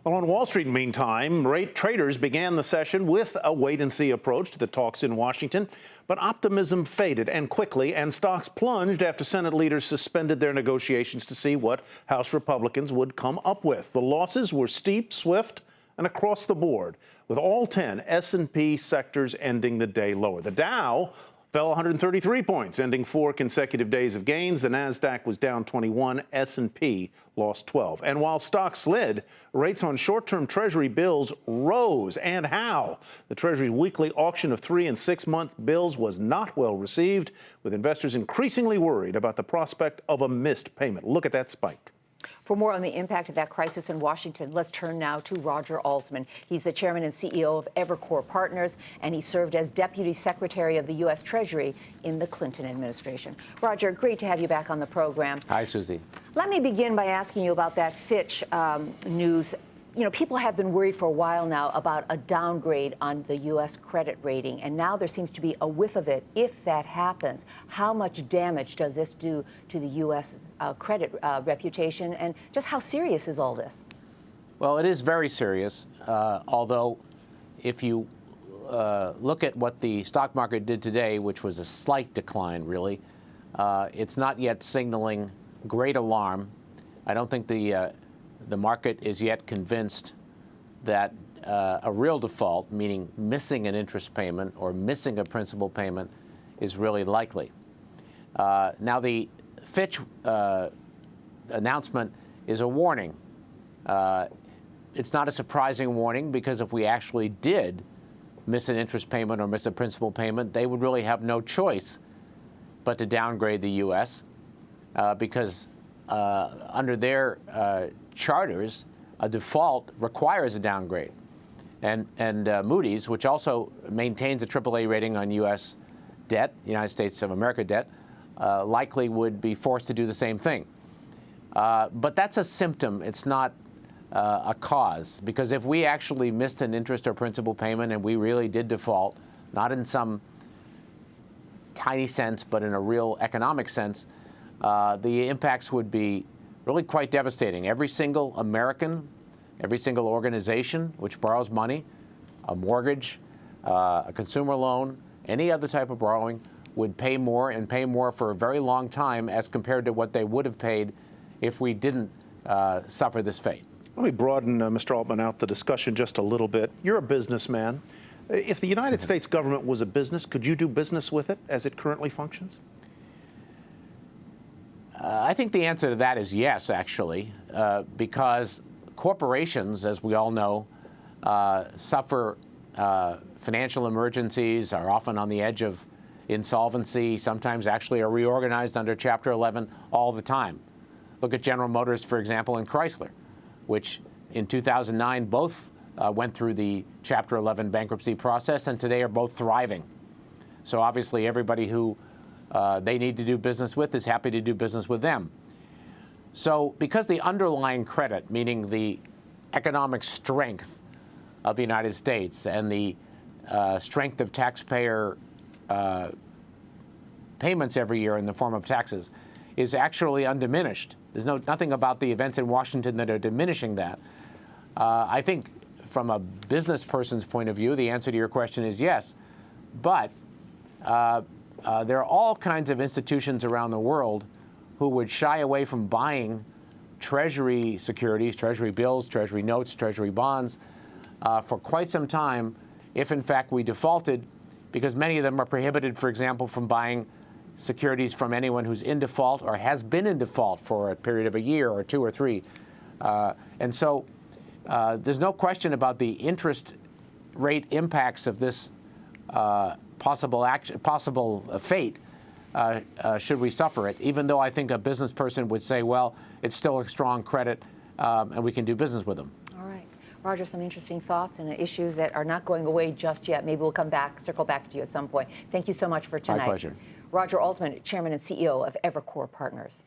Well, on Wall Street, meantime, rate traders began the session with a wait-and-see approach to the talks in Washington. But optimism faded and quickly, and stocks plunged after Senate leaders suspended their negotiations to see what House Republicans would come up with. The losses were steep, swift, and across the board, with all 10 S&P sectors ending the day lower. The Dow fell 133 points, ending 4 consecutive days of gains. The Nasdaq was down 21. S&P lost 12. And while stocks slid, rates on short-term Treasury bills rose. And how? The Treasury's weekly auction of 3- and 6-month bills was not well received, with investors increasingly worried about the prospect of a missed payment. Look at that spike. For more on the impact of that crisis in Washington, let's turn now to Roger Altman. He's the chairman and CEO of Evercore Partners, and he served as Deputy Secretary of the U.S. Treasury in the Clinton administration. Roger, great to have you back on the program. Hi, Susie. Let me begin by asking you about that Fitch news. You know, people have been worried for a while now about a downgrade on the U.S. credit rating, and now there seems to be a whiff of it. If that happens, how much damage does this do to the U.S. Credit reputation, and just how serious is all this? Well, it is very serious, although if you look at what the stock market did today, which was a slight decline, really, it's not yet signaling great alarm. I don't think the market is yet convinced that a real default, meaning missing an interest payment or missing a principal payment, is really likely. Now, the Fitch announcement is a warning. It's not a surprising warning, because if we actually did miss an interest payment or miss a principal payment, they would really have no choice but to downgrade the U.S. Because under their charters, a default requires a downgrade. And Moody's, which also maintains a AAA rating on U.S. debt, United States of America debt, likely would be forced to do the same thing. But that's a symptom. It's not a cause. Because if we actually missed an interest or principal payment and we really did default, not in some tiny sense, but in a real economic sense, the impacts would be really quite devastating. Every single American, every single organization which borrows money, a mortgage, a consumer loan, any other type of borrowing, would pay more, and pay more for a very long time as compared to what they would have paid if we didn't suffer this fate. Let me broaden, Mr. Altman, out the discussion just a little bit. You're a businessman. If the United States government was a business, could you do business with it as it currently functions? I think the answer to that is yes, actually, because corporations, as we all know, suffer financial emergencies, are often on the edge of insolvency, sometimes actually are reorganized under Chapter 11 all the time. Look at General Motors, for example, and Chrysler, which in 2009 both went through the Chapter 11 bankruptcy process, and today are both thriving. So obviously everybody who they need to do business with is happy to do business with them. So because the underlying credit, meaning the economic strength of the United States and the strength of taxpayer payments every year in the form of taxes, is actually undiminished. There's nothing about the events in Washington that are diminishing that. I think from a business person's point of view, the answer to your question is yes. But there are all kinds of institutions around the world who would shy away from buying Treasury securities, Treasury bills, Treasury notes, Treasury bonds for quite some time if, in fact, we defaulted, because many of them are prohibited, for example, from buying securities from anyone who's in default or has been in default for a period of a year or 2 or 3. And so there's no question about the interest rate impacts of this possible fate should we suffer it, even though I think a business person would say, well, it's still a strong credit and we can do business with them. All right. Roger, some interesting thoughts and issues that are not going away just yet. Maybe we'll come back, circle back to you at some point. Thank you so much for tonight. My pleasure. Roger Altman, Chairman and CEO of Evercore Partners.